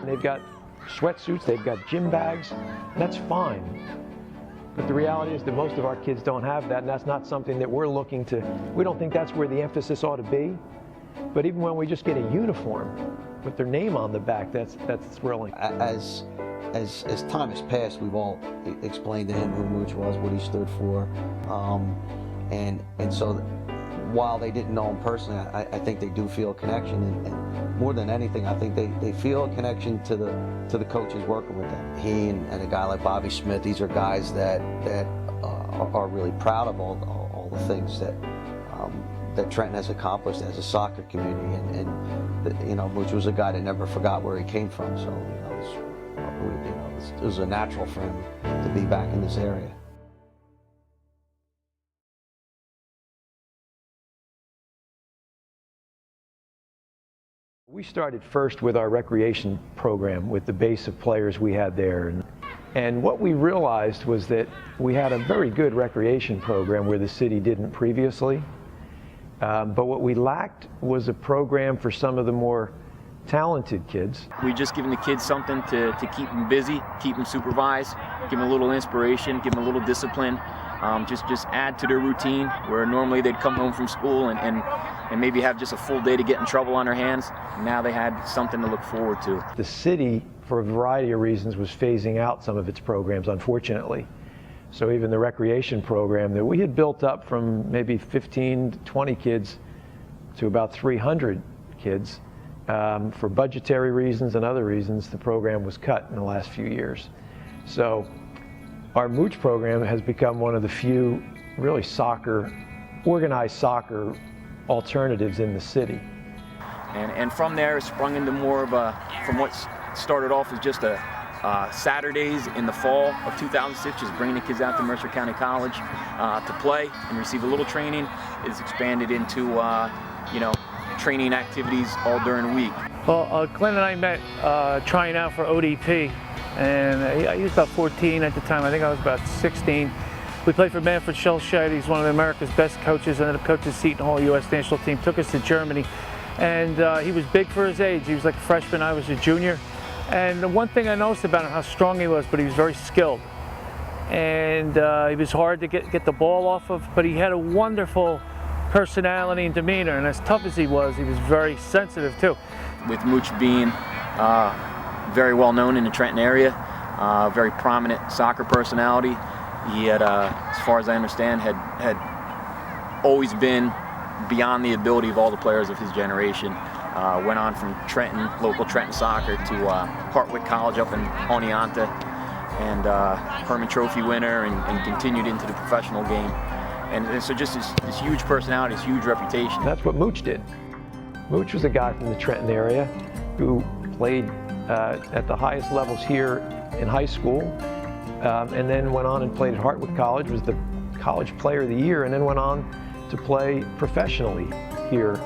They've got sweatsuits, they've got gym bags, that's fine. But the reality is that most of our kids don't have that, and that's not something that we're looking to, we don't think that's where the emphasis ought to be. But even when we just get a uniform with their name on the back, that's thrilling. As time has passed, we've all explained to him who Mooch was, what he stood for, and so while they didn't know him personally, I think they do feel a connection, and more than anything, I think they feel a connection to the coaches working with them. He and a guy like Bobby Smith, these are guys that are really proud of all the things that Trenton has accomplished as a soccer community, and you know, Mooch was a guy that never forgot where he came from. So it was a natural for him to be back in this area. We started first with our recreation program with the base of players we had there. And what we realized was that we had a very good recreation program where the city didn't previously. But what we lacked was a program for some of the more talented kids. We just giving the kids something to keep them busy, keep them supervised, give them a little inspiration, give them a little discipline. Just add to their routine where normally they'd come home from school and maybe have just a full day to get in trouble on their hands. Now they had something to look forward to. The city, for a variety of reasons, was phasing out some of its programs, unfortunately. So even the recreation program that we had built up from maybe 15 to 20 kids to about 300 kids, for budgetary reasons and other reasons, the program was cut in the last few years. So our Mooch program has become one of the few really organized soccer alternatives in the city. And from there it sprung into more of from what started off as just Saturdays in the fall of 2006, just bringing the kids out to Mercer County College to play and receive a little training, is expanded into training activities all during the week. Well, Glenn and I met trying out for ODP, and he was about 14 at the time. I think I was about 16. We played for Manfred Schellscheid. He's one of America's best coaches, ended up coaching Seton Hall U.S. national team, took us to Germany, and he was big for his age. He was like a freshman, I was a junior. And the one thing I noticed about him, how strong he was, but he was very skilled. And he was hard to get the ball off of, but he had a wonderful personality and demeanor, and as tough as he was very sensitive too. With Mooch being very well known in the Trenton area, very prominent soccer personality, he had, as far as I understand, had always been beyond the ability of all the players of his generation. Went on from Trenton, local Trenton soccer, to Hartwick College up in Oneonta, and Herman Trophy winner, and continued into the professional game. And so just this huge personality, this huge reputation. That's what Mooch did. Mooch was a guy from the Trenton area who played at the highest levels here in high school, and then went on and played at Hartwick College, was the college player of the year, and then went on to play professionally here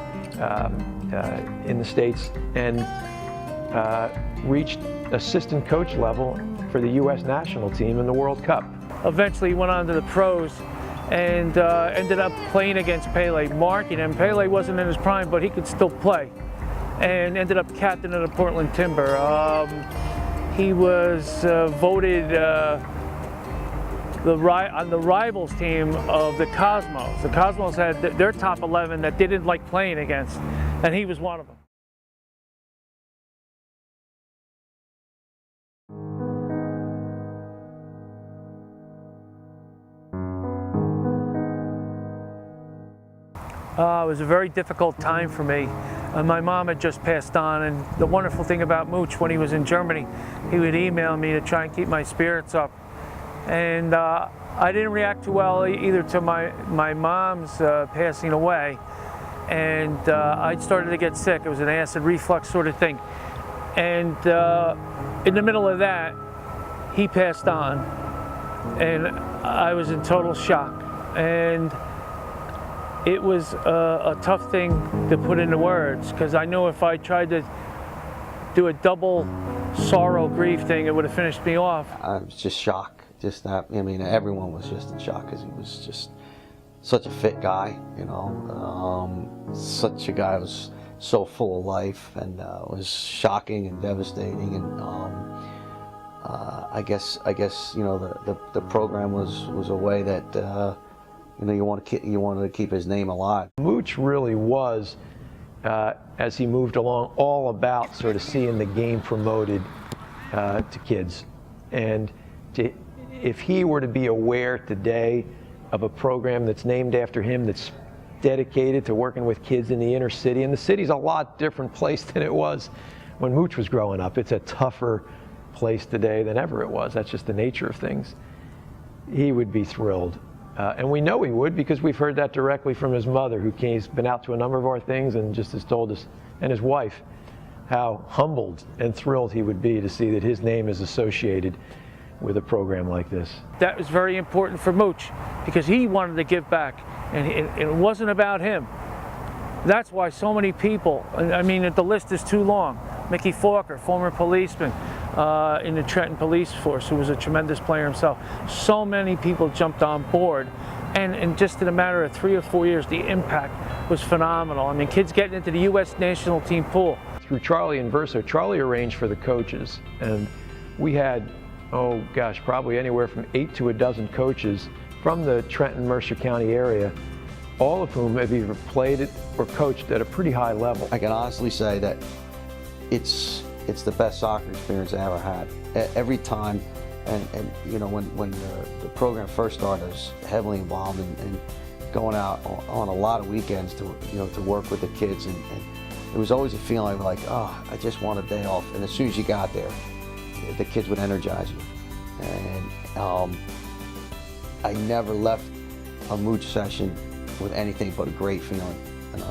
in the States, and reached assistant coach level for the U.S. national team in the World Cup. Eventually he went on to the pros and ended up playing against Pele, marking him. Pele wasn't in his prime, but he could still play, and ended up captain of the Portland Timber. He was voted on the rivals team of the Cosmos. The Cosmos had their top 11 that they didn't like playing against, and he was one of them. It was a very difficult time for me. My mom had just passed on, and the wonderful thing about Mooch, when he was in Germany, he would email me to try and keep my spirits up. And I didn't react too well either to my mom's passing away, and I started to get sick. It was an acid reflux sort of thing. And in the middle of that, he passed on, and I was in total shock. And it was a tough thing to put into words, because I knew if I tried to do a double sorrow grief thing, it would have finished me off. I was just shocked. Just that, I mean, everyone was just in shock, because he was just such a fit guy, you know, such a guy who was so full of life, and it was shocking and devastating. And I guess you know the program was a way that you know you wanted to keep his name alive. Mooch really was, as he moved along, all about sort of seeing the game promoted to kids, and if he were to be aware today of a program that's named after him, that's dedicated to working with kids in the inner city, and the city's a lot different place than it was when Mooch was growing up. It's a tougher place today than ever it was. That's just the nature of things. He would be thrilled. And we know he would, because we've heard that directly from his mother, who's been out to a number of our things and just has told us, and his wife, how humbled and thrilled he would be to see that his name is associated with a program like this. That was very important for Mooch, because he wanted to give back, and it wasn't about him. That's why so many people, I mean, the list is too long. Mickey Falker, former policeman in the Trenton Police Force, who was a tremendous player himself. So many people jumped on board, and just in a matter of 3 or 4 years, the impact was phenomenal. I mean, kids getting into the U.S. national team pool. Through Charlie and Verso, Charlie arranged for the coaches, and we had, oh gosh, probably anywhere from 8 to a dozen coaches from the Trenton, Mercer County area, all of whom have either played it or coached at a pretty high level. I can honestly say that it's the best soccer experience I ever had. Every time, and you know, when the program first started, I was heavily involved in going out on a lot of weekends to work with the kids, and it was always a feeling like, oh, I just want a day off. And as soon as you got there, the kids would energize you. And I never left a Mooch session with anything but a great feeling. And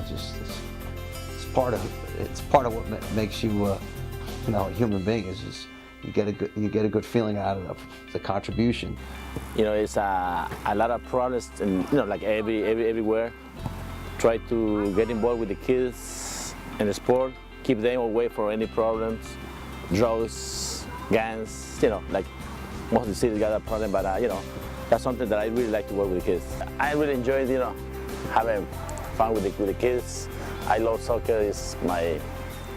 it's part of what makes you a human being, is you get a good feeling out of the contribution. You know, it's a lot of problems, and you know, like everywhere. Try to get involved with the kids in the sport, keep them away from any problems, drugs, gangs. You know, like most of the cities got that problem, but you know, that's something that I really like to work with the kids. I really enjoy, you know, having fun with the kids. I love soccer. It's my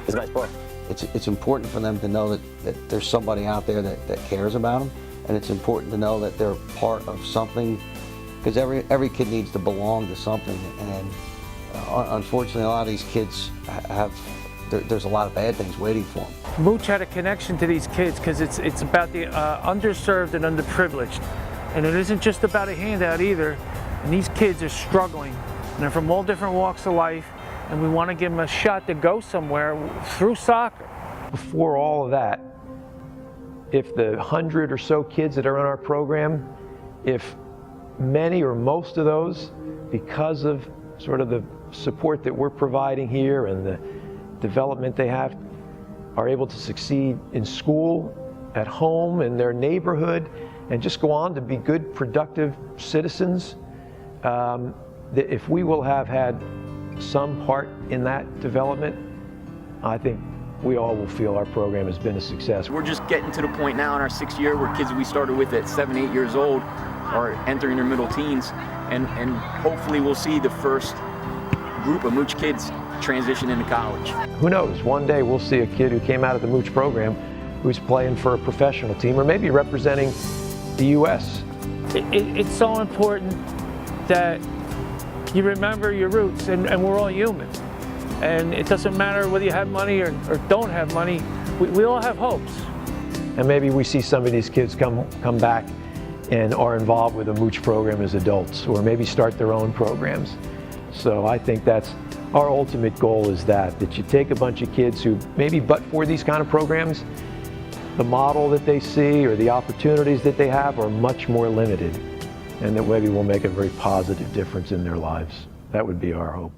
sport. It's important for them to know that there's somebody out there that cares about them, and it's important to know that they're part of something, because every kid needs to belong to something. And unfortunately, a lot of these kids there's a lot of bad things waiting for them. Mooch had a connection to these kids, because it's about the underserved and underprivileged, and it isn't just about a handout either. And these kids are struggling, and they're from all different walks of life, and we want to give them a shot to go somewhere through soccer. Before all of that, if the 100 or so kids that are in our program, if many or most of those, because of sort of the support that we're providing here and the development they have, are able to succeed in school, at home, in their neighborhood, and just go on to be good, productive citizens, if we will have had some part in that development, I think we all will feel our program has been a success. We're just getting to the point now in our 6th year where kids we started with at 7, 8 years old are entering their middle teens, and hopefully we'll see the first group of Mooch kids transition into college. Who knows, one day we'll see a kid who came out of the Mooch program who's playing for a professional team, or maybe representing the U.S. It's so important that you remember your roots, and we're all human. And it doesn't matter whether you have money or don't have money, we all have hopes. And maybe we see some of these kids come back and are involved with a Mooch program as adults, or maybe start their own programs. So I think that's our ultimate goal, is that you take a bunch of kids who maybe, but for these kind of programs, the model that they see or the opportunities that they have are much more limited, and that maybe we'll make a very positive difference in their lives. That would be our hope.